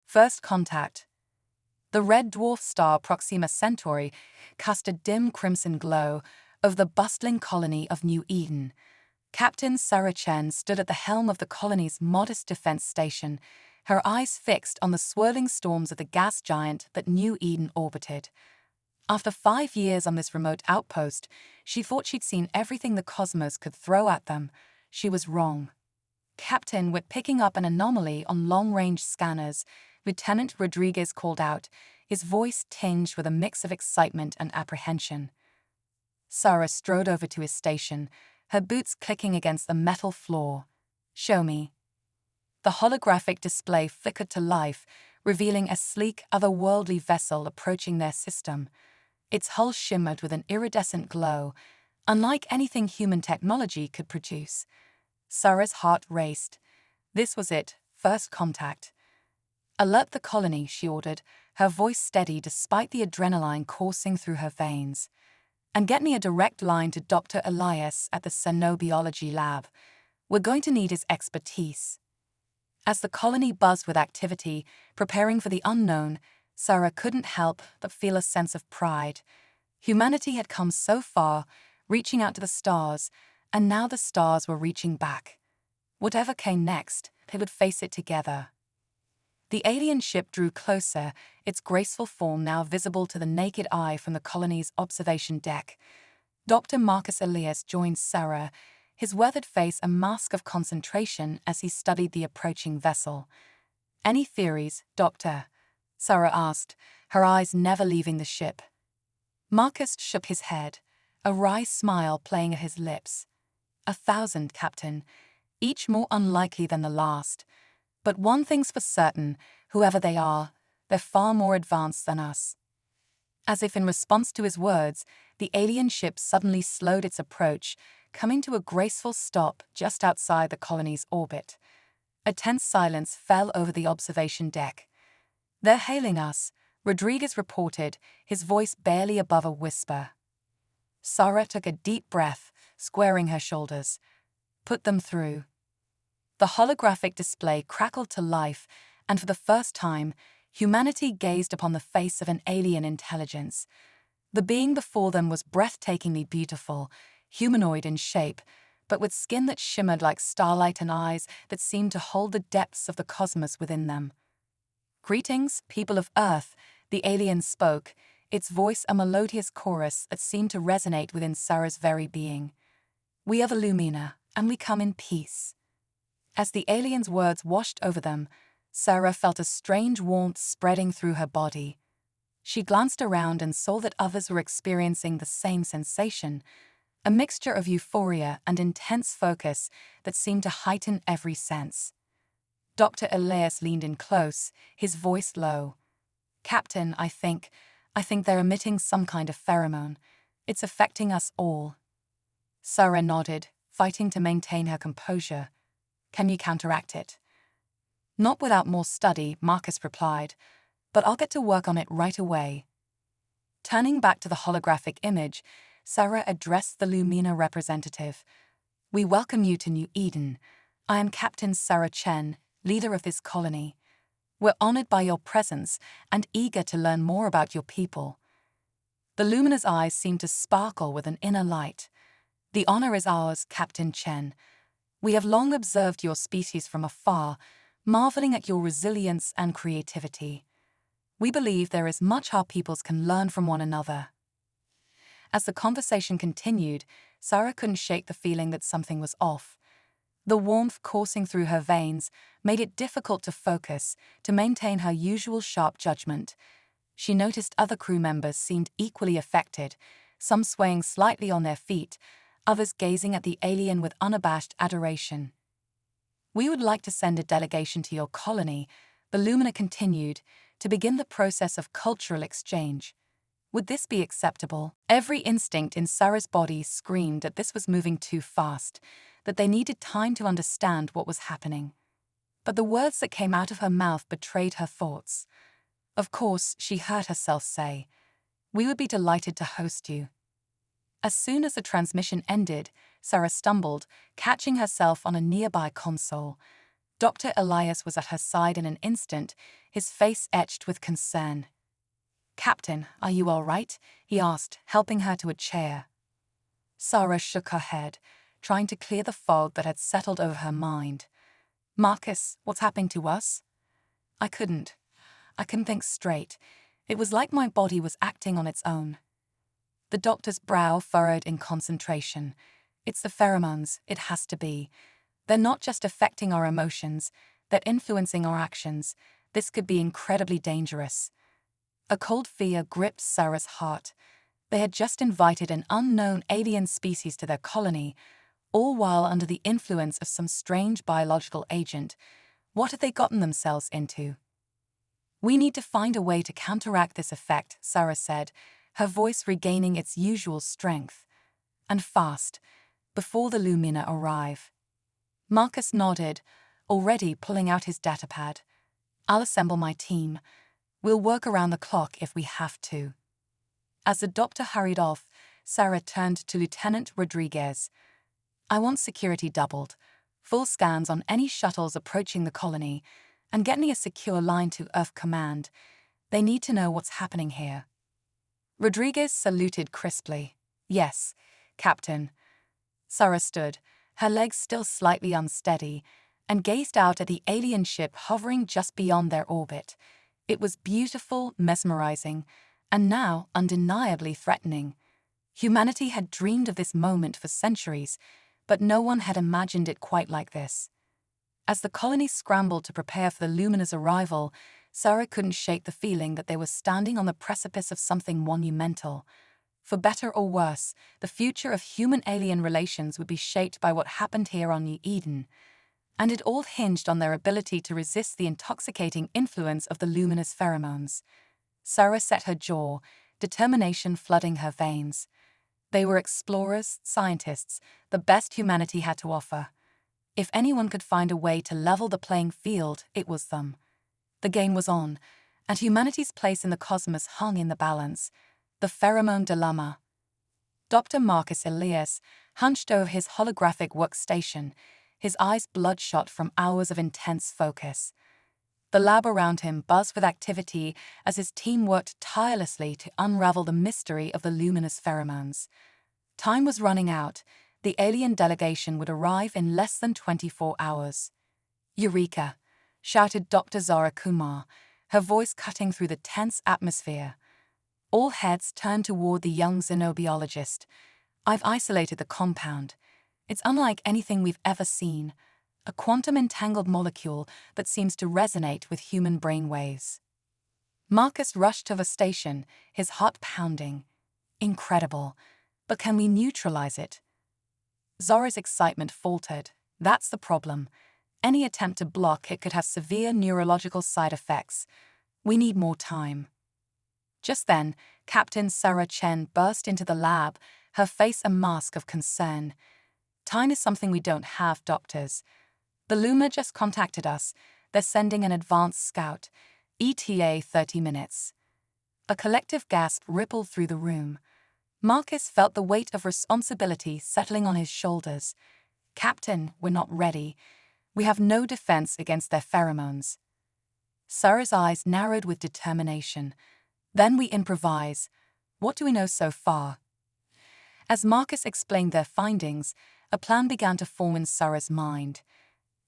First contact. The red dwarf star Proxima Centauri cast a dim crimson glow over the bustling colony of New Eden. Captain Sarah Chen stood at the helm of the colony's modest defense station, her eyes fixed on the swirling storms of the gas giant that New Eden orbited. After 5 years on this remote outpost, she thought she'd seen everything the cosmos could throw at them. She was wrong. Captain, we're picking up an anomaly on long-range scanners, Lieutenant Rodriguez called out, his voice tinged with a mix of excitement and apprehension. Sarah strode over to his station, her boots clicking against the metal floor. Show me. The holographic display flickered to life, revealing a sleek, otherworldly vessel approaching their system. Its hull shimmered with an iridescent glow, unlike anything human technology could produce. Sarah's heart raced. This was it, first contact. Alert the colony, she ordered, her voice steady despite the adrenaline coursing through her veins. And get me a direct line to Dr. Elias at the Xenobiology lab. We're going to need his expertise. As the colony buzzed with activity, preparing for the unknown, Sarah couldn't help but feel a sense of pride. Humanity had come so far, reaching out to the stars, and now the stars were reaching back. Whatever came next, they would face it together. The alien ship drew closer, its graceful form now visible to the naked eye from the colony's observation deck. Dr. Marcus Elias joined Sarah, his weathered face a mask of concentration as he studied the approaching vessel. Any theories, Doctor? Sarah asked, her eyes never leaving the ship. Marcus shook his head, a wry smile playing at his lips. 1,000, Captain, each more unlikely than the last. But one thing's for certain, whoever they are, they're far more advanced than us. As if in response to his words, the alien ship suddenly slowed its approach, coming to a graceful stop just outside the colony's orbit. A tense silence fell over the observation deck. They're hailing us, Rodriguez reported, his voice barely above a whisper. Sarah took a deep breath, squaring her shoulders. Put them through. The holographic display crackled to life, and for the first time, humanity gazed upon the face of an alien intelligence. The being before them was breathtakingly beautiful, humanoid in shape, but with skin that shimmered like starlight and eyes that seemed to hold the depths of the cosmos within them. Greetings, people of Earth, the alien spoke, its voice a melodious chorus that seemed to resonate within Sarah's very being. We are the Lumina, and we come in peace. As the alien's words washed over them, Sarah felt a strange warmth spreading through her body. She glanced around and saw that others were experiencing the same sensation, a mixture of euphoria and intense focus that seemed to heighten every sense. Dr. Elias leaned in close, his voice low. Captain, I think they're emitting some kind of pheromone. It's affecting us all. Sarah nodded, fighting to maintain her composure. Can you counteract it? Not without more study, Marcus replied, but I'll get to work on it right away. Turning back to the holographic image, Sarah addressed the Lumina representative. We welcome you to New Eden. I am Captain Sarah Chen, leader of this colony. We're honored by your presence and eager to learn more about your people. The Lumina's eyes seemed to sparkle with an inner light. The honor is ours, Captain Chen. We have long observed your species from afar, marveling at your resilience and creativity. We believe there is much our peoples can learn from one another. As the conversation continued, Sarah couldn't shake the feeling that something was off. The warmth coursing through her veins made it difficult to focus, to maintain her usual sharp judgment. She noticed other crew members seemed equally affected, some swaying slightly on their feet, others gazing at the alien with unabashed adoration. We would like to send a delegation to your colony, the Lumina continued, to begin the process of cultural exchange. Would this be acceptable? Every instinct in Sarah's body screamed that this was moving too fast, that they needed time to understand what was happening. But the words that came out of her mouth betrayed her thoughts. Of course, she heard herself say, "We would be delighted to host you." As soon as the transmission ended, Sarah stumbled, catching herself on a nearby console. Dr. Elias was at her side in an instant, his face etched with concern. "Captain, are you all right?" he asked, helping her to a chair. Sarah shook her head, trying to clear the fog that had settled over her mind. "Marcus, what's happening to us?" I couldn't think straight. It was like my body was acting on its own. The doctor's brow furrowed in concentration. "It's the pheromones, it has to be. They're not just affecting our emotions, they're influencing our actions. This could be incredibly dangerous." A cold fear gripped Sarah's heart. They had just invited an unknown alien species to their colony, all while under the influence of some strange biological agent. What had they gotten themselves into? "We need to find a way to counteract this effect," Sarah said, her voice regaining its usual strength. "And fast, before the Lumina arrive." Marcus nodded, already pulling out his datapad. "I'll assemble my team. We'll work around the clock if we have to." As the doctor hurried off, Sarah turned to Lieutenant Rodriguez. "I want security doubled, full scans on any shuttles approaching the colony, and get me a secure line to Earth Command. They need to know what's happening here." Rodriguez saluted crisply. "Yes, Captain." Sarah stood, her legs still slightly unsteady, and gazed out at the alien ship hovering just beyond their orbit. It was beautiful, mesmerizing, and now undeniably threatening. Humanity had dreamed of this moment for centuries, but no one had imagined it quite like this. As the colony scrambled to prepare for the Lumina's arrival, Sarah couldn't shake the feeling that they were standing on the precipice of something monumental. For better or worse, the future of human-alien relations would be shaped by what happened here on New Eden. And it all hinged on their ability to resist the intoxicating influence of the Lumina's pheromones. Sarah set her jaw, determination flooding her veins. They were explorers, scientists, the best humanity had to offer. If anyone could find a way to level the playing field, it was them. The game was on, and humanity's place in the cosmos hung in the balance. The pheromone dilemma. Dr. Marcus Elias hunched over his holographic workstation, his eyes bloodshot from hours of intense focus. The lab around him buzzed with activity as his team worked tirelessly to unravel the mystery of the luminous pheromones. Time was running out. The alien delegation would arrive in less than 24 hours. "Eureka!" shouted Dr. Zara Kumar, her voice cutting through the tense atmosphere. All heads turned toward the young xenobiologist. "I've isolated the compound. It's unlike anything we've ever seen. A quantum-entangled molecule that seems to resonate with human brain waves." Marcus rushed to the station, his heart pounding. "Incredible. But can we neutralize it?" Zora's excitement faltered. "That's the problem. Any attempt to block it could have severe neurological side effects. We need more time." Just then, Captain Sarah Chen burst into the lab, her face a mask of concern. "Time is something we don't have, doctors. The Luma just contacted us. They're sending an advanced scout. ETA 30 minutes. A collective gasp rippled through the room. Marcus felt the weight of responsibility settling on his shoulders. "Captain, we're not ready. We have no defense against their pheromones." Sarah's eyes narrowed with determination. "Then we improvise. What do we know so far?" As Marcus explained their findings, a plan began to form in Sarah's mind.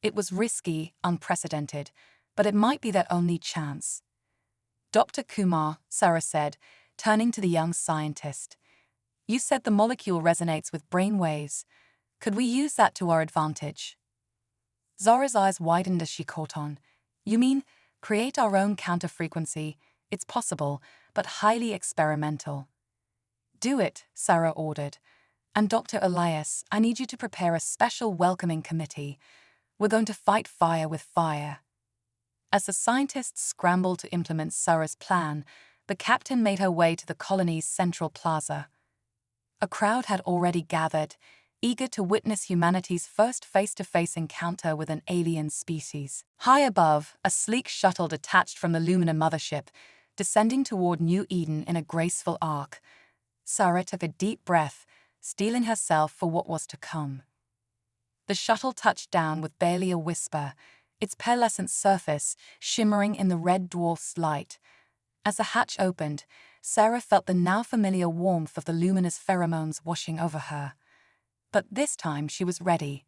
It was risky, unprecedented, but it might be their only chance. "Dr. Kumar," Sarah said, turning to the young scientist, "you said the molecule resonates with brain waves. Could we use that to our advantage?" Zara's eyes widened as she caught on. "You mean, create our own counter-frequency? It's possible, but highly experimental." "Do it," Sarah ordered. "And Dr. Elias, I need you to prepare a special welcoming committee. We're going to fight fire with fire." As the scientists scrambled to implement Sarah's plan, the captain made her way to the colony's central plaza. A crowd had already gathered, eager to witness humanity's first face-to-face encounter with an alien species. High above, a sleek shuttle detached from the Lumina mothership, descending toward New Eden in a graceful arc. Sarah took a deep breath, steeling herself for what was to come. The shuttle touched down with barely a whisper, its pearlescent surface shimmering in the red dwarf's light. As the hatch opened, Sarah felt the now familiar warmth of the luminous pheromones washing over her. But this time she was ready.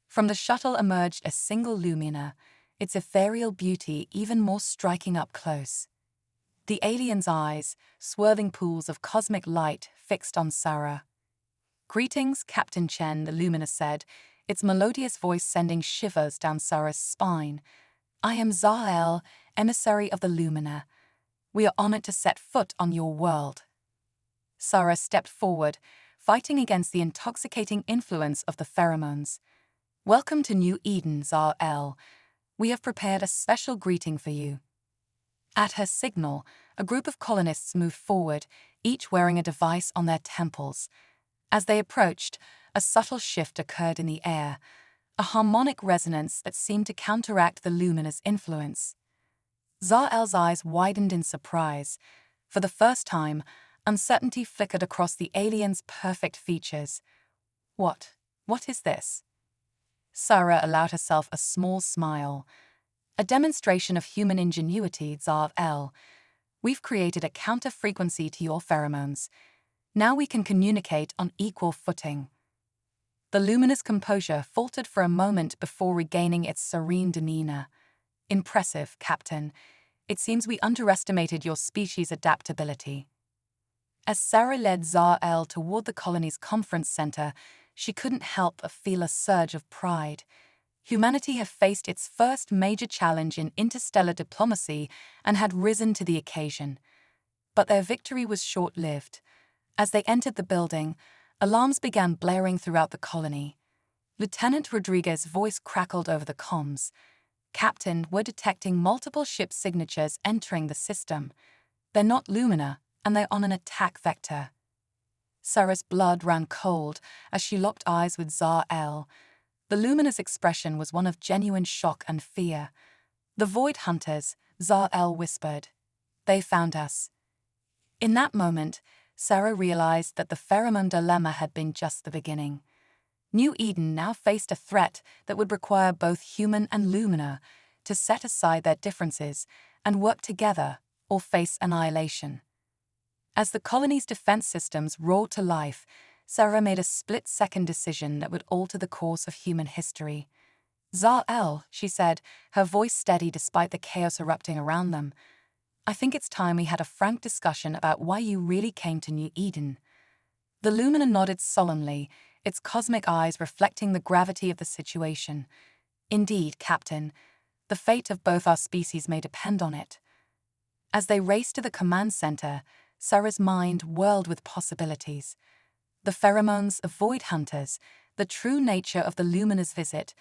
From the shuttle emerged a single lumina, its ethereal beauty even more striking up close. The alien's eyes, swerving pools of cosmic light, fixed on Sarah. "Greetings, Captain Chen," the lumina said, its melodious voice sending shivers down Sarah's spine. "I am Zael, emissary of the Lumina. We are honored to set foot on your world." Sarah stepped forward, fighting against the intoxicating influence of the pheromones. "Welcome to New Eden, Zael. We have prepared a special greeting for you." At her signal, a group of colonists moved forward, each wearing a device on their temples. As they approached, a subtle shift occurred in the air, a harmonic resonance that seemed to counteract the lumina's influence. Zael's eyes widened in surprise. For the first time, uncertainty flickered across the alien's perfect features. What is this?" Sarah allowed herself a small smile. "A demonstration of human ingenuity, Zael. We've created a counter-frequency to your pheromones. Now we can communicate on equal footing." The luminous composure faltered for a moment before regaining its serene demeanor. "Impressive, Captain. It seems we underestimated your species' adaptability." As Sarah led Zael toward the colony's conference center, she couldn't help but feel a surge of pride. Humanity had faced its first major challenge in interstellar diplomacy and had risen to the occasion. But their victory was short-lived. As they entered the building, alarms began blaring throughout the colony. Lieutenant Rodriguez's voice crackled over the comms. "Captain, we're detecting multiple ship signatures entering the system. They're not Lumina, and they're on an attack vector." Sarah's blood ran cold as she locked eyes with Zael. The Lumina's expression was one of genuine shock and fear. "The Void Hunters," Zael whispered. "They found us." In that moment, Sarah realized that the pheromone dilemma had been just the beginning. New Eden now faced a threat that would require both human and Lumina to set aside their differences and work together or face annihilation. As the colony's defense systems roared to life, Sarah made a split-second decision that would alter the course of human history. "Zael," she said, her voice steady despite the chaos erupting around them, "I think it's time we had a frank discussion about why you really came to New Eden." The Lumina nodded solemnly, its cosmic eyes reflecting the gravity of the situation. "Indeed, Captain. The fate of both our species may depend on it." As they raced to the command center, Sarah's mind whirled with possibilities. The pheromones of Void Hunters, the true nature of the Lumina's visit,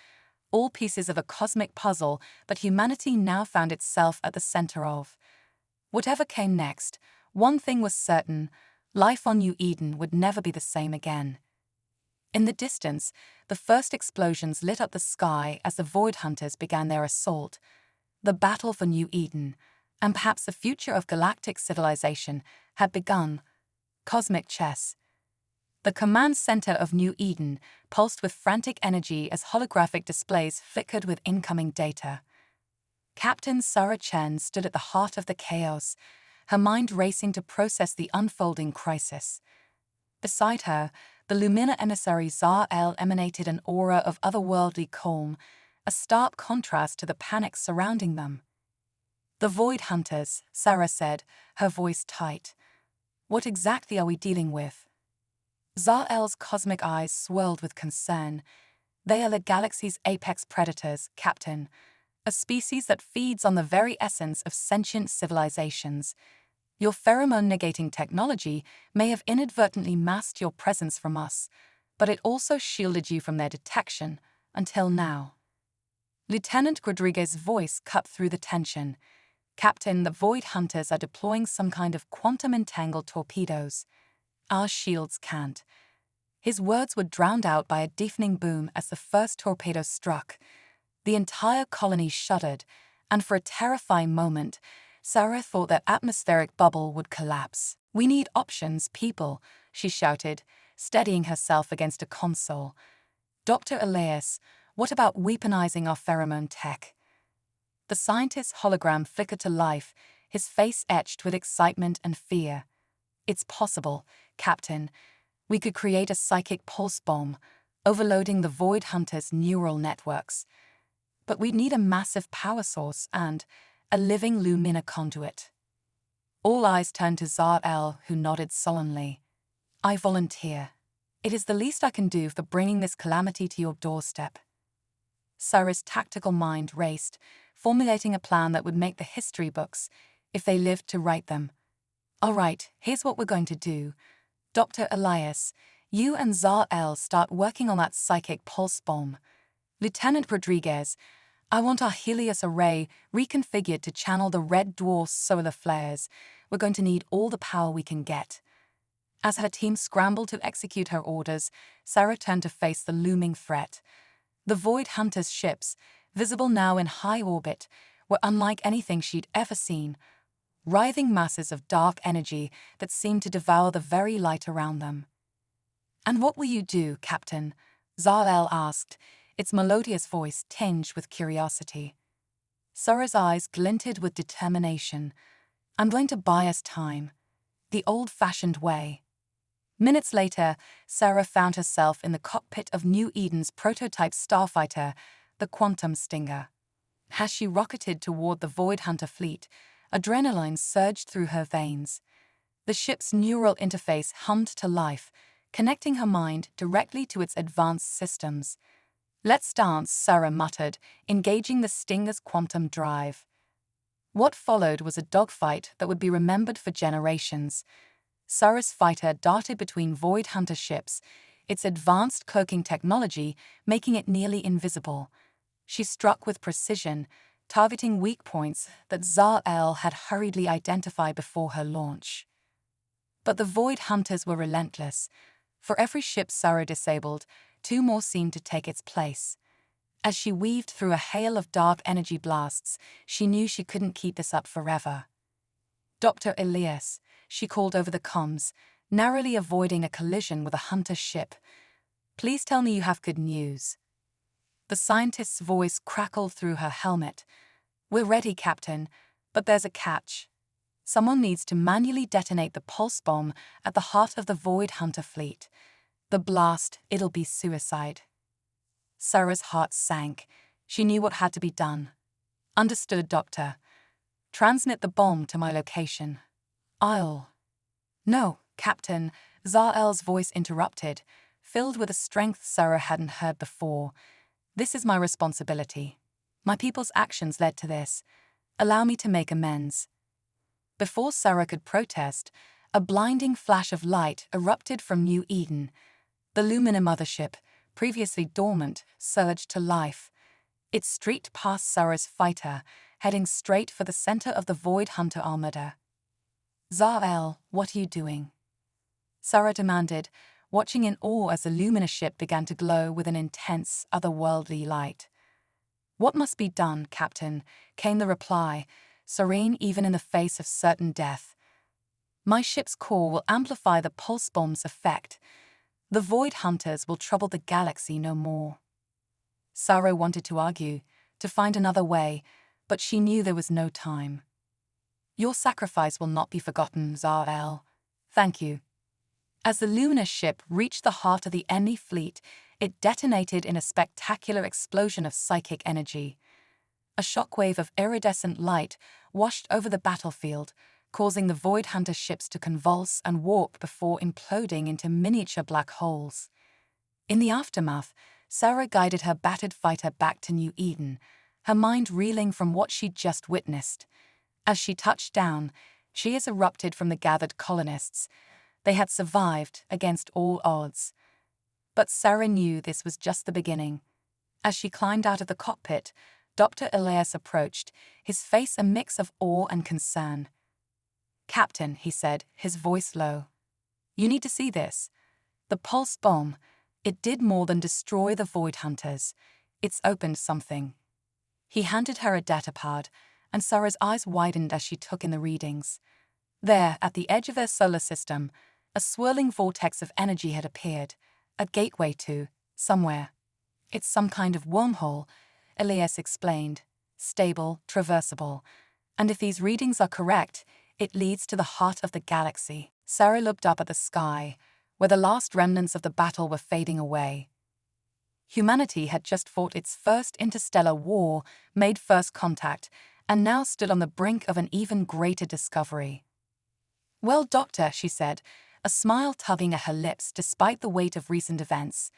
all pieces of a cosmic puzzle that humanity now found itself at the center of. Whatever came next, one thing was certain: life on New Eden would never be the same again. In the distance, the first explosions lit up the sky as the Void Hunters began their assault. The battle for New Eden, and perhaps the future of galactic civilization, had begun. Cosmic chess. The command center of New Eden pulsed with frantic energy as holographic displays flickered with incoming data. Captain Sarah Chen stood at the heart of the chaos, her mind racing to process the unfolding crisis. Beside her, the Lumina emissary Zael emanated an aura of otherworldly calm, a stark contrast to the panic surrounding them. "The Void Hunters," Sarah said, her voice tight. "What exactly are we dealing with?" Zael's cosmic eyes swirled with concern. "They are the galaxy's apex predators, Captain. A species that feeds on the very essence of sentient civilizations. Your pheromone-negating technology may have inadvertently masked your presence from us, but it also shielded you from their detection, until now." Lieutenant Rodriguez's voice cut through the tension. "Captain, the Void Hunters are deploying some kind of quantum-entangled torpedoes. Our shields can't." His words were drowned out by a deafening boom as the first torpedo struck. The entire colony shuddered, and for a terrifying moment, Sarah thought their atmospheric bubble would collapse. "We need options, people," she shouted, steadying herself against a console. "Dr. Elias, what about weaponizing our pheromone tech? The scientist's hologram flickered to life, his face etched with excitement and fear. It's possible, Captain. We could create a psychic pulse bomb, overloading the Void Hunter's neural networks. But we'd need a massive power source and a living Lumina conduit. All eyes turned to Zar-El, who nodded solemnly. I volunteer. It is the least I can do for bringing this calamity to your doorstep. Sarah's tactical mind raced, formulating a plan that would make the history books, if they lived to write them. All right, here's what we're going to do. Dr. Elias, you and Zar-El start working on that psychic pulse bomb. Lieutenant Rodriguez, I want our Helios array reconfigured to channel the red dwarf's solar flares. We're going to need all the power we can get. As her team scrambled to execute her orders, Sarah turned to face the looming threat. The Void Hunter's ships, visible now in high orbit, were unlike anything she'd ever seen. Writhing masses of dark energy that seemed to devour the very light around them. And what will you do, Captain? Zar-El asked, its melodious voice tinged with curiosity. Sarah's eyes glinted with determination. I'm going to buy us time. The old-fashioned way. Minutes later, Sarah found herself in the cockpit of New Eden's prototype starfighter, the Quantum Stinger. As she rocketed toward the Void Hunter fleet, adrenaline surged through her veins. The ship's neural interface hummed to life, connecting her mind directly to its advanced systems. Let's dance, Sarah muttered, engaging the Stinger's quantum drive. What followed was a dogfight that would be remembered for generations. Sarah's fighter darted between Void Hunter ships, its advanced cloaking technology making it nearly invisible. She struck with precision, targeting weak points that Zar-El had hurriedly identified before her launch. But the Void Hunters were relentless. For every ship Sarah disabled, 2 more seemed to take its place. As she weaved through a hail of dark energy blasts, she knew she couldn't keep this up forever. Dr. Elias, she called over the comms, narrowly avoiding a collision with a Hunter ship. Please tell me you have good news. The scientist's voice crackled through her helmet. We're ready, Captain, but there's a catch. Someone needs to manually detonate the pulse bomb at the heart of the Void Hunter fleet. The blast, it'll be suicide. Sarah's heart sank. She knew what had to be done. Understood, Doctor. Transmit the bomb to my location. No, Captain, Zar-El's voice interrupted, filled with a strength Sarah hadn't heard before. This is my responsibility. My people's actions led to this. Allow me to make amends. Before Sarah could protest, a blinding flash of light erupted from New Eden. The Lumina mothership, previously dormant, surged to life. It streaked past Sarah's fighter, heading straight for the center of the Void Hunter armada. Zar-El, what are you doing? Sarah demanded, watching in awe as the Lumina ship began to glow with an intense, otherworldly light. What must be done, Captain? Came the reply, serene even in the face of certain death. My ship's core will amplify the pulse bomb's effect. The Void Hunters will trouble the galaxy no more. Sarah wanted to argue, to find another way, but she knew there was no time. Your sacrifice will not be forgotten, Zar-El. Thank you. As the Lumina ship reached the heart of the enemy fleet, it detonated in a spectacular explosion of psychic energy. A shockwave of iridescent light washed over the battlefield, causing the Void Hunter ships to convulse and warp before imploding into miniature black holes. In the aftermath, Sarah guided her battered fighter back to New Eden, her mind reeling from what she'd just witnessed. As she touched down, cheers erupted from the gathered colonists. They had survived against all odds. But Sarah knew this was just the beginning. As she climbed out of the cockpit, Dr. Elias approached, his face a mix of awe and concern. Captain, he said, his voice low. You need to see this. The pulse bomb, it did more than destroy the Void Hunters. It's opened something. He handed her a datapad, and Sarah's eyes widened as she took in the readings. There, at the edge of their solar system, a swirling vortex of energy had appeared, a gateway to somewhere. It's some kind of wormhole, Elias explained, stable, traversable. And if these readings are correct, it leads to the heart of the galaxy. Sarah looked up at the sky, where the last remnants of the battle were fading away. Humanity had just fought its first interstellar war, made first contact, and now stood on the brink of an even greater discovery. "Well, Doctor," she said, a smile tugging at her lips despite the weight of recent events,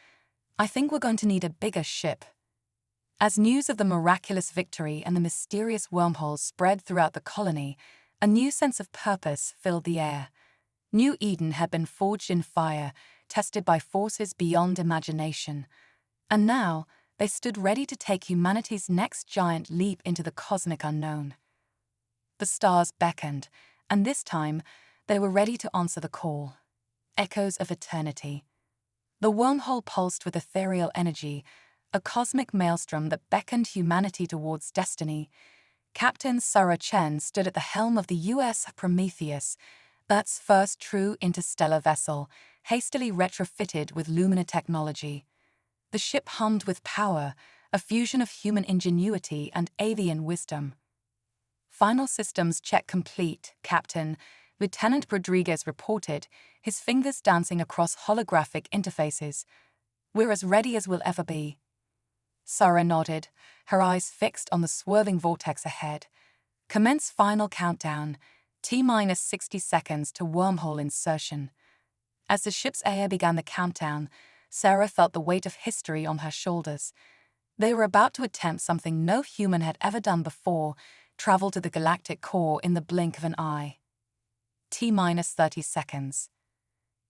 "I think we're going to need a bigger ship." As news of the miraculous victory and the mysterious wormholes spread throughout the colony, a new sense of purpose filled the air. New Eden had been forged in fire, tested by forces beyond imagination. And now, they stood ready to take humanity's next giant leap into the cosmic unknown. The stars beckoned, and this time, they were ready to answer the call. Echoes of eternity. The wormhole pulsed with ethereal energy, a cosmic maelstrom that beckoned humanity towards destiny. Captain Sarah Chen stood at the helm of the U.S. Prometheus, Earth's first true interstellar vessel, hastily retrofitted with Lumina technology. The ship hummed with power, a fusion of human ingenuity and alien wisdom. "Final systems check complete, Captain," Lieutenant Rodriguez reported, his fingers dancing across holographic interfaces. "We're as ready as we'll ever be." Sarah nodded, her eyes fixed on the swirling vortex ahead. "Commence final countdown, T-minus 60 seconds to wormhole insertion." As the ship's air began the countdown, Sarah felt the weight of history on her shoulders. They were about to attempt something no human had ever done before, travel to the galactic core in the blink of an eye. T-minus 30 seconds.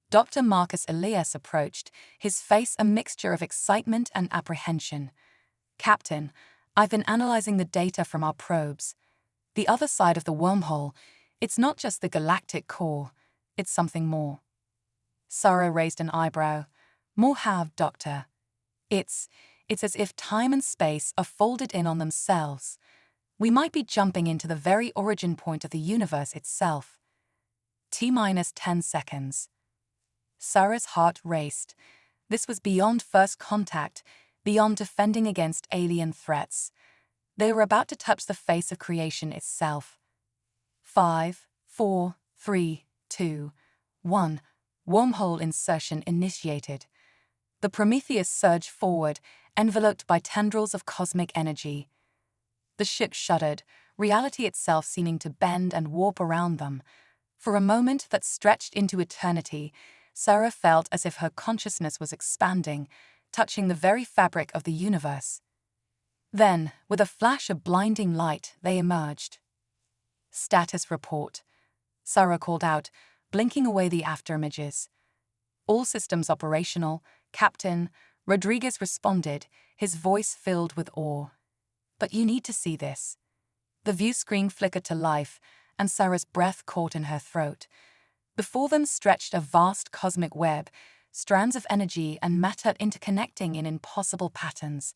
Dr. Marcus Elias approached, his face a mixture of excitement and apprehension. "Captain, I've been analyzing the data from our probes. The other side of the wormhole, it's not just the galactic core, it's something more." Sarah raised an eyebrow. "More how, Doctor?" It's as if time and space are folded in on themselves. We might be jumping into the very origin point of the universe itself." T-minus 10 seconds. Sarah's heart raced. This was beyond first contact, beyond defending against alien threats. They were about to touch the face of creation itself. 5, 4, 3, 2, 1. Wormhole insertion initiated. The Prometheus surged forward, enveloped by tendrils of cosmic energy. The ship shuddered, reality itself seeming to bend and warp around them. For a moment that stretched into eternity, Sarah felt as if her consciousness was expanding, touching the very fabric of the universe. Then, with a flash of blinding light, they emerged. "Status report," Sarah called out, blinking away the afterimages. "All systems operational, Captain," Rodriguez responded, his voice filled with awe. "But you need to see this." The view screen flickered to life, and Sarah's breath caught in her throat. Before them stretched a vast cosmic web, strands of energy and matter interconnecting in impossible patterns.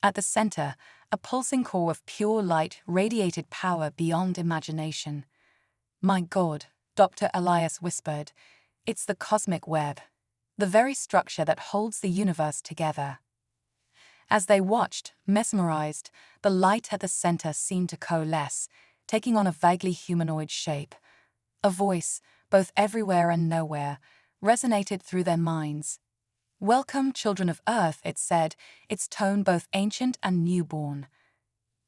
At the center, a pulsing core of pure light radiated power beyond imagination. "My God," Dr. Elias whispered, "it's the cosmic web, the very structure that holds the universe together." As they watched, mesmerized, the light at the center seemed to coalesce, taking on a vaguely humanoid shape. A voice, both everywhere and nowhere, resonated through their minds. "Welcome, children of Earth," it said, its tone both ancient and newborn.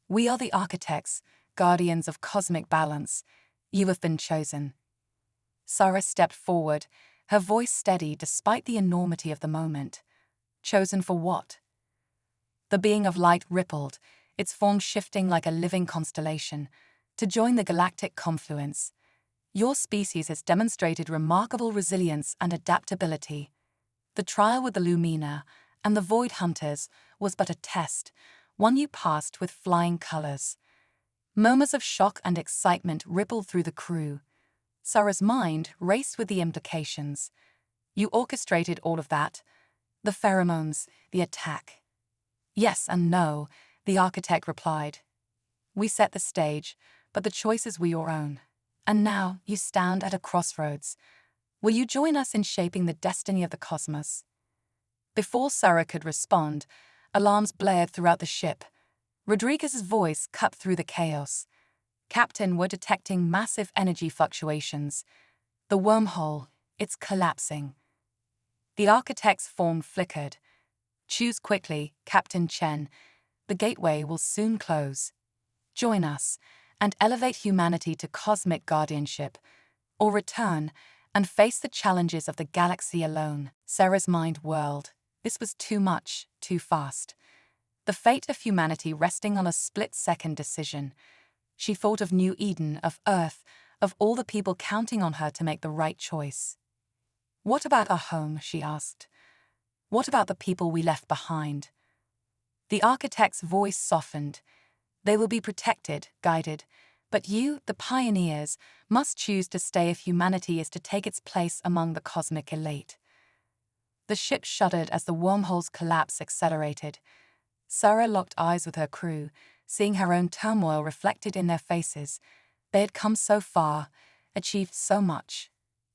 "We are the architects, guardians of cosmic balance. You have been chosen." Sarah stepped forward, her voice steady despite the enormity of the moment. "Chosen for what?" The being of light rippled, its form shifting like a living constellation, to join the galactic confluence. "Your species has demonstrated remarkable resilience and adaptability. The trial with the Lumina and the Void Hunters was but a test, one you passed with flying colors." Murmurs of shock and excitement rippled through the crew. Sarah's mind raced with the implications. "You orchestrated all of that? The pheromones, the attack?" "Yes and no," the architect replied. "We set the stage, but the choices were your own. And now you stand at a crossroads. Will you join us in shaping the destiny of the cosmos?" Before Sarah could respond, alarms blared throughout the ship. Rodriguez's voice cut through the chaos. Captain, we're detecting massive energy fluctuations. The wormhole, it's collapsing. The architect's form flickered. Choose quickly, Captain Chen. The gateway will soon close. Join us and elevate humanity to cosmic guardianship, or return and face the challenges of the galaxy alone. Sarah's mind whirled. This was too much, too fast. The fate of humanity resting on a split-second decision. She thought of New Eden, of Earth, of all the people counting on her to make the right choice. What about our home, she asked. What about the people we left behind? The architect's voice softened. They will be protected, guided, but you, the pioneers, must choose to stay if humanity is to take its place among the cosmic elite. The ship shuddered as the wormhole's collapse accelerated. Sarah locked eyes with her crew, seeing her own turmoil reflected in their faces. They had come so far, achieved so much.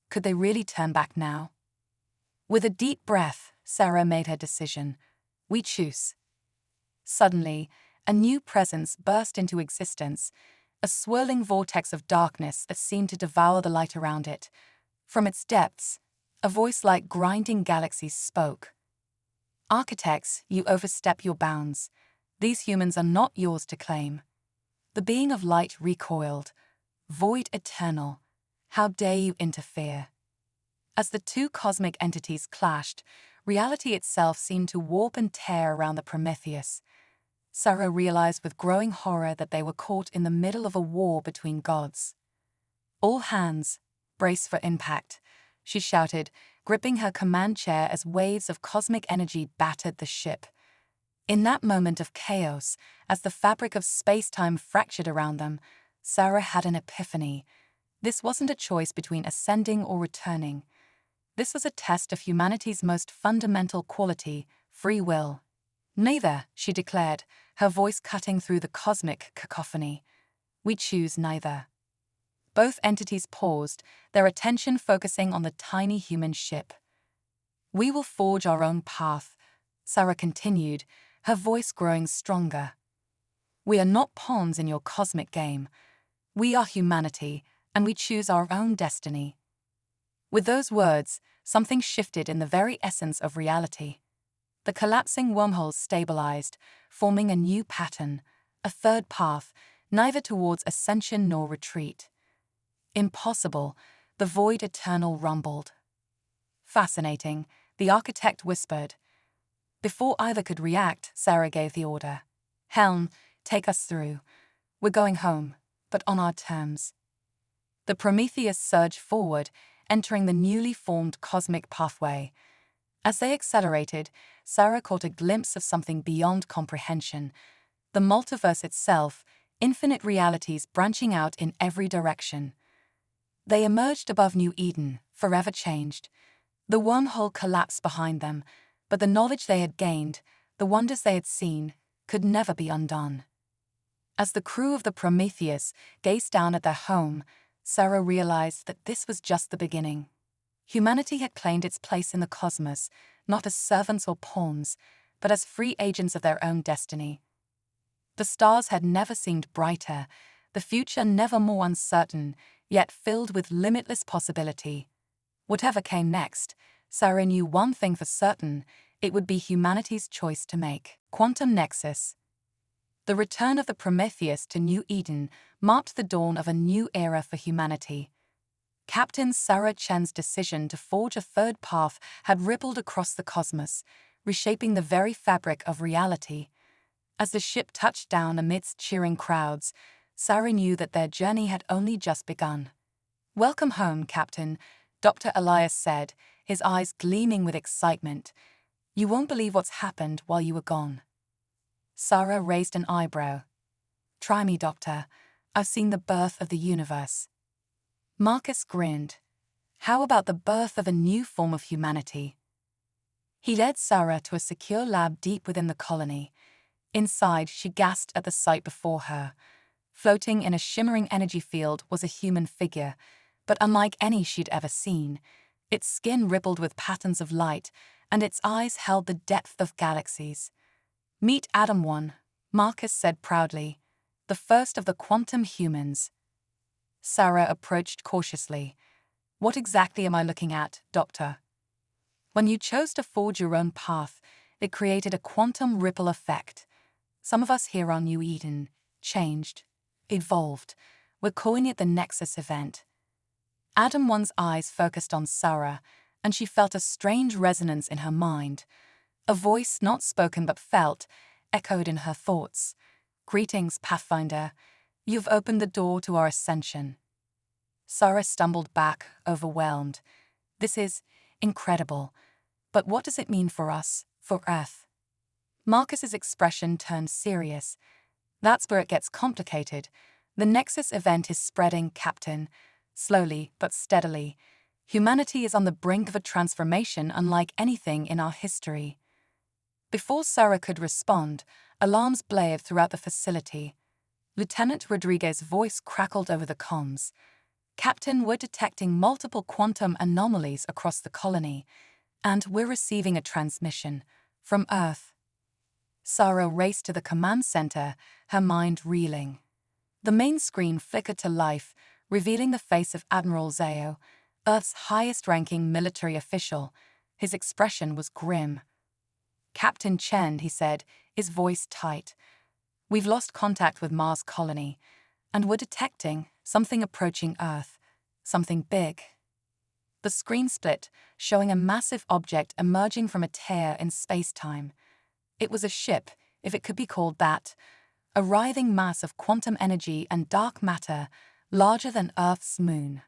Could they really turn back now? With a deep breath, Sarah made her decision. We choose. Suddenly, a new presence burst into existence, a swirling vortex of darkness that seemed to devour the light around it. From its depths, a voice like grinding galaxies spoke. Architects, you overstep your bounds. These humans are not yours to claim. The being of light recoiled. Void eternal. How dare you interfere? As the two cosmic entities clashed, reality itself seemed to warp and tear around the Prometheus. Sarah realized with growing horror that they were caught in the middle of a war between gods. All hands, brace for impact, she shouted, gripping her command chair as waves of cosmic energy battered the ship. In that moment of chaos, as the fabric of space-time fractured around them, Sarah had an epiphany. This wasn't a choice between ascending or returning. This was a test of humanity's most fundamental quality, free will. Neither, she declared, her voice cutting through the cosmic cacophony. We choose neither. Both entities paused, their attention focusing on the tiny human ship. We will forge our own path, Sarah continued, her voice growing stronger. We are not pawns in your cosmic game. We are humanity, and we choose our own destiny. With those words, something shifted in the very essence of reality. The collapsing wormholes stabilized, forming a new pattern, a third path, neither towards ascension nor retreat. Impossible, the void eternal rumbled. Fascinating, the architect whispered. Before either could react, Sarah gave the order. Helm, take us through. We're going home, but on our terms. The Prometheus surged forward, entering the newly formed cosmic pathway. As they accelerated, Sarah caught a glimpse of something beyond comprehension. The multiverse itself, infinite realities branching out in every direction. They emerged above New Eden, forever changed. The wormhole collapsed behind them, but the knowledge they had gained, the wonders they had seen, could never be undone. As the crew of the Prometheus gazed down at their home, Sarah realized that this was just the beginning. Humanity had claimed its place in the cosmos, not as servants or pawns, but as free agents of their own destiny. The stars had never seemed brighter, the future never more uncertain, yet filled with limitless possibility. Whatever came next, Sarah knew one thing for certain: it would be humanity's choice to make. Quantum Nexus. The return of the Prometheus to New Eden marked the dawn of a new era for humanity. Captain Sarah Chen's decision to forge a third path had rippled across the cosmos, reshaping the very fabric of reality. As the ship touched down amidst cheering crowds, Sarah knew that their journey had only just begun. Welcome home, Captain, Dr. Elias said, his eyes gleaming with excitement. You won't believe what's happened while you were gone. Sarah raised an eyebrow. Try me, Doctor. I've seen the birth of the universe. Marcus grinned. How about the birth of a new form of humanity? He led Sarah to a secure lab deep within the colony. Inside, she gasped at the sight before her. Floating in a shimmering energy field was a human figure, but unlike any she'd ever seen. Its skin rippled with patterns of light, and its eyes held the depth of galaxies. Meet Adam 1, Marcus said proudly. The first of the quantum humans. Sarah approached cautiously. What exactly am I looking at, Doctor? When you chose to forge your own path, it created a quantum ripple effect. Some of us here on New Eden changed, evolved. We're calling it the Nexus event. Adam One's eyes focused on Sarah, and she felt a strange resonance in her mind. A voice not spoken but felt echoed in her thoughts. Greetings, Pathfinder. You've opened the door to our ascension. Sarah stumbled back, overwhelmed. This is incredible. But what does it mean for us, for Earth? Marcus's expression turned serious. That's where it gets complicated. The Nexus event is spreading, Captain. Slowly but steadily. Humanity is on the brink of a transformation unlike anything in our history. Before Sarah could respond, alarms blared throughout the facility. Lieutenant Rodriguez's voice crackled over the comms. Captain, we're detecting multiple quantum anomalies across the colony, and we're receiving a transmission from Earth. Sarah raced to the command center, her mind reeling. The main screen flickered to life, revealing the face of Admiral Zao, Earth's highest-ranking military official. His expression was grim. Captain Chen, he said, his voice tight. We've lost contact with Mars colony, and we're detecting something approaching Earth, something big. The screen split, showing a massive object emerging from a tear in space-time. It was a ship, if it could be called that, a writhing mass of quantum energy and dark matter, larger than Earth's moon.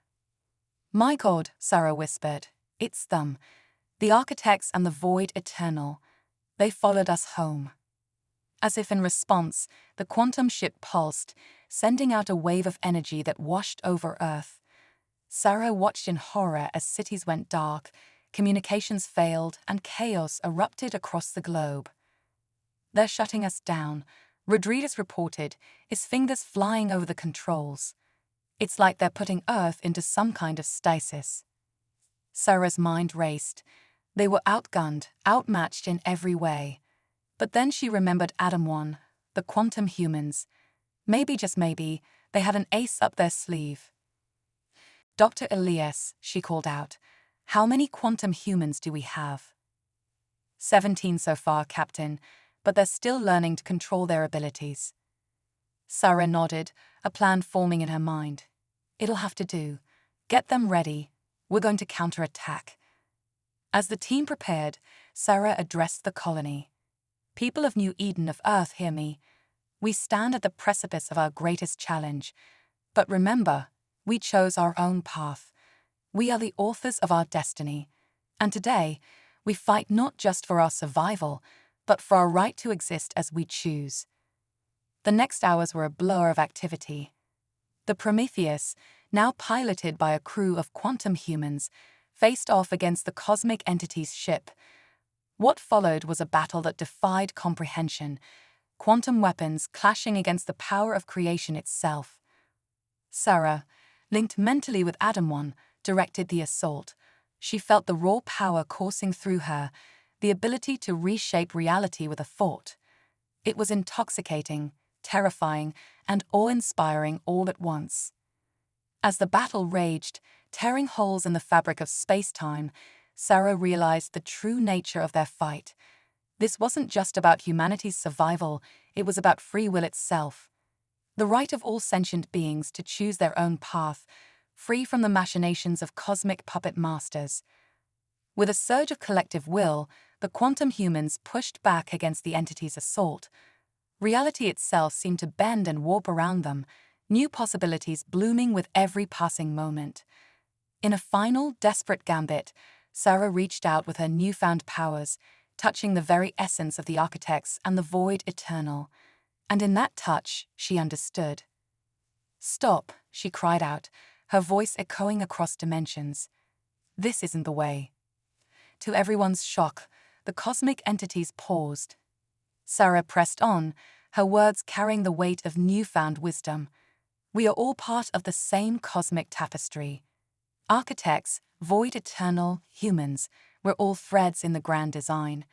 My God, Sarah whispered, it's them, the architects and the void eternal. They followed us home. As if in response, the quantum ship pulsed, sending out a wave of energy that washed over Earth. Sarah watched in horror as cities went dark, communications failed, and chaos erupted across the globe. They're shutting us down, Rodriguez reported, his fingers flying over the controls. It's like they're putting Earth into some kind of stasis. Sarah's mind raced. They were outgunned, outmatched in every way. But then she remembered Adam One, the quantum humans. Maybe, just maybe, they had an ace up their sleeve. Dr. Elias, she called out, how many quantum humans do we have? 17 so far, Captain, but they're still learning to control their abilities. Sarah nodded, a plan forming in her mind. It'll have to do. Get them ready. We're going to counterattack. As the team prepared, Sarah addressed the colony. People of New Eden of Earth, hear me. We stand at the precipice of our greatest challenge. But remember, we chose our own path. We are the authors of our destiny. And today, we fight not just for our survival, but for our right to exist as we choose. The next hours were a blur of activity. The Prometheus, now piloted by a crew of quantum humans, faced off against the cosmic entity's ship. What followed was a battle that defied comprehension, quantum weapons clashing against the power of creation itself. Sarah, linked mentally with Adam One, directed the assault. She felt the raw power coursing through her, the ability to reshape reality with a thought. It was intoxicating, terrifying, and awe-inspiring all at once. As the battle raged, tearing holes in the fabric of space-time, Sarah realized the true nature of their fight. This wasn't just about humanity's survival, it was about free will itself. The right of all sentient beings to choose their own path, free from the machinations of cosmic puppet masters. With a surge of collective will, the quantum humans pushed back against the entity's assault. Reality itself seemed to bend and warp around them, new possibilities blooming with every passing moment. In a final, desperate gambit, Sarah reached out with her newfound powers, touching the very essence of the architects and the void eternal. And in that touch, she understood. Stop, she cried out, her voice echoing across dimensions. This isn't the way. To everyone's shock, the cosmic entities paused. Sarah pressed on, her words carrying the weight of newfound wisdom. We are all part of the same cosmic tapestry. Architects, void eternal, humans, we're all threads in the grand design.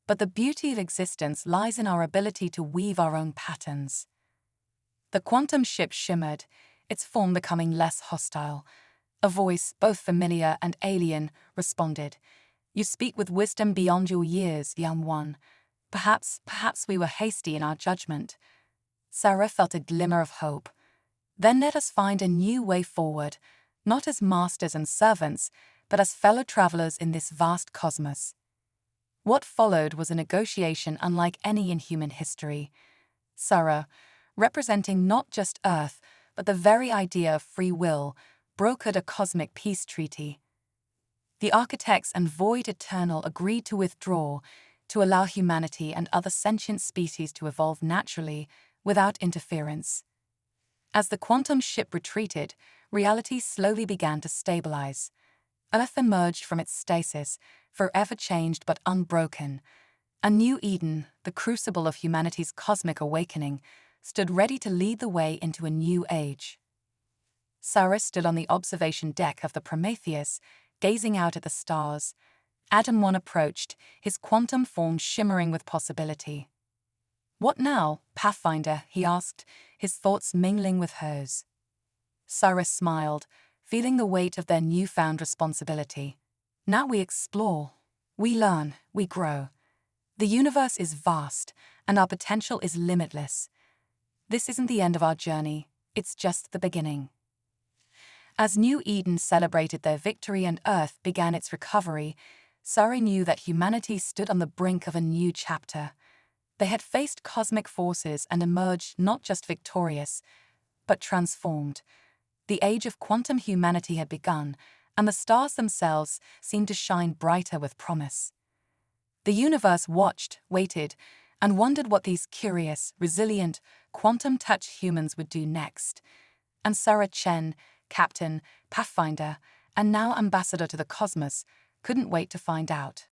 But the beauty of existence lies in our ability to weave our own patterns. The quantum ship shimmered, its form becoming less hostile. A voice, both familiar and alien, responded. "You speak with wisdom beyond your years, young one. Perhaps we were hasty in our judgment." Sarah felt a glimmer of hope. "Then let us find a new way forward, not as masters and servants, but as fellow travelers in this vast cosmos." What followed was a negotiation unlike any in human history. Sarah, representing not just Earth, but the very idea of free will, brokered a cosmic peace treaty. The architects and Void Eternal agreed to withdraw, to allow humanity and other sentient species to evolve naturally, without interference. As the quantum ship retreated, reality slowly began to stabilize. Earth emerged from its stasis, forever changed but unbroken. A new Eden, the crucible of humanity's cosmic awakening, stood ready to lead the way into a new age. Sarah stood on the observation deck of the Prometheus, gazing out at the stars. Adam 1 approached, his quantum form shimmering with possibility. "What now, Pathfinder?" he asked, his thoughts mingling with hers. Sarah smiled, feeling the weight of their newfound responsibility. "Now we explore. We learn, we grow. The universe is vast, and our potential is limitless. This isn't the end of our journey, it's just the beginning." As New Eden celebrated their victory and Earth began its recovery, Sarah knew that humanity stood on the brink of a new chapter. They had faced cosmic forces and emerged not just victorious, but transformed. The age of quantum humanity had begun, and the stars themselves seemed to shine brighter with promise. The universe watched, waited, and wondered what these curious, resilient, quantum-touch humans would do next. And Sarah Chen, Captain, Pathfinder, and now ambassador to the cosmos, couldn't wait to find out.